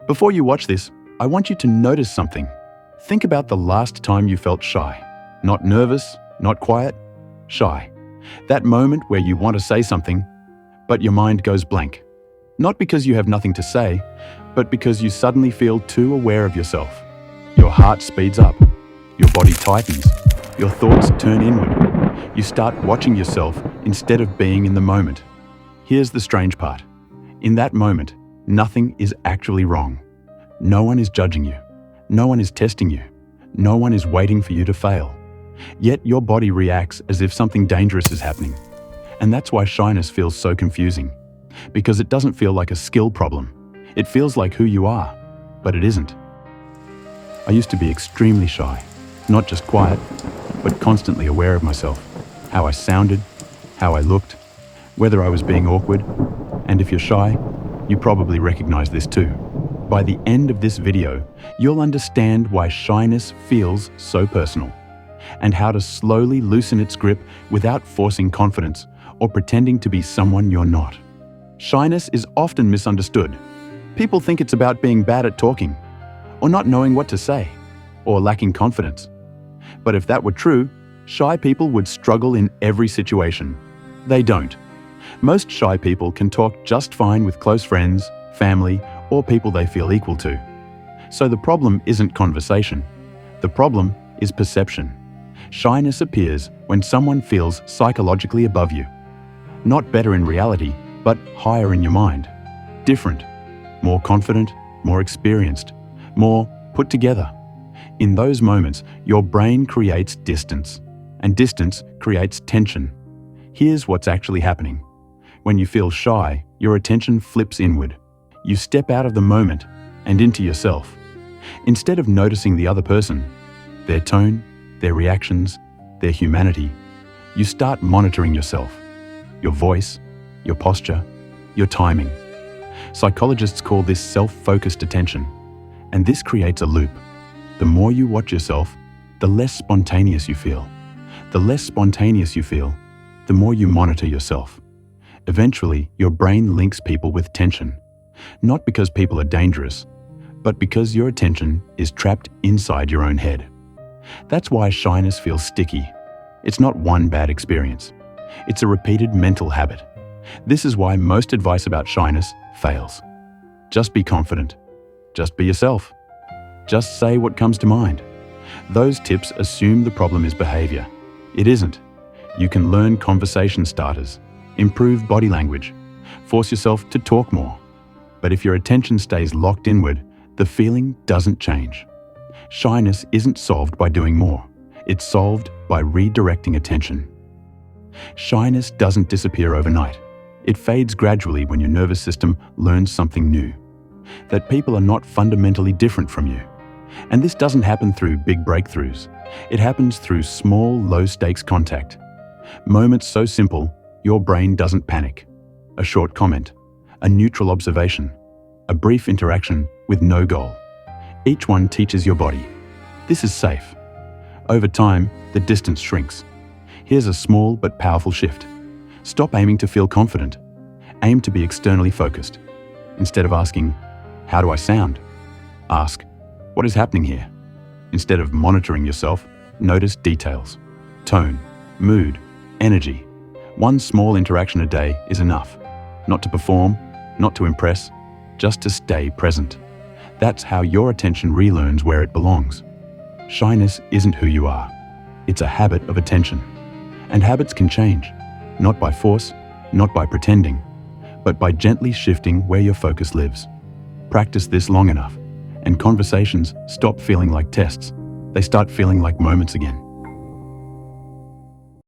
Before you watch this, I want you to notice something. Think about the last time you felt shy. Not nervous, not quiet, shy. That moment where you want to say something, but your mind goes blank. Not because you have nothing to say, but because you suddenly feel too aware of yourself. Your heart speeds up, your body tightens, your thoughts turn inward. You start watching yourself instead of being in the moment. Here's the strange part. In that moment, nothing is actually wrong. No one is judging you. No one is testing you. No one is waiting for you to fail. Yet your body reacts as if something dangerous is happening. And that's why shyness feels so confusing. Because it doesn't feel like a skill problem. It feels like who you are, but it isn't. I used to be extremely shy, not just quiet, but constantly aware of myself, how I sounded, how I looked, whether I was being awkward. And if you're shy, you probably recognize this too. By the end of this video, you'll understand why shyness feels so personal, and how to slowly loosen its grip without forcing confidence or pretending to be someone you're not. Shyness is often misunderstood. People think it's about being bad at talking, or not knowing what to say, or lacking confidence. But if that were true, shy people would struggle in every situation. They don't. Most shy people can talk just fine with close friends, family, or people they feel equal to. So the problem isn't conversation. The problem is perception. Shyness appears when someone feels psychologically above you. Not better in reality, but higher in your mind. Different, more confident, more experienced, more put together. In those moments, your brain creates distance, and distance creates tension. Here's what's actually happening. When you feel shy, your attention flips inward. You step out of the moment and into yourself. Instead of noticing the other person, their tone, their reactions, their humanity, you start monitoring yourself, your voice, your posture, your timing. Psychologists call this self-focused attention, and this creates a loop. The more you watch yourself, the less spontaneous you feel. The less spontaneous you feel, the more you monitor yourself. Eventually, your brain links people with tension, not because people are dangerous, but because your attention is trapped inside your own head. That's why shyness feels sticky. It's not one bad experience. It's a repeated mental habit. This is why most advice about shyness fails. Just be confident. Just be yourself. Just say what comes to mind. Those tips assume the problem is behavior. It isn't. You can learn conversation starters, improve body language, force yourself to talk more. But if your attention stays locked inward, the feeling doesn't change. Shyness isn't solved by doing more. It's solved by redirecting attention. Shyness doesn't disappear overnight. It fades gradually when your nervous system learns something new. That people are not fundamentally different from you. And this doesn't happen through big breakthroughs. It happens through small, low-stakes contact. Moments so simple, your brain doesn't panic. A short comment, a neutral observation, a brief interaction with no goal. Each one teaches your body. This is safe. Over time, the distance shrinks. Here's a small but powerful shift. Stop aiming to feel confident. Aim to be externally focused. Instead of asking, "How do I sound?" ask, "What is happening here?" Instead of monitoring yourself, notice details. Tone, mood, energy. One small interaction a day is enough. Not to perform, not to impress, just to stay present. That's how your attention relearns where it belongs. Shyness isn't who you are. It's a habit of attention. And habits can change, not by force, not by pretending, but by gently shifting where your focus lives. Practice this long enough, and conversations stop feeling like tests. They start feeling like moments again.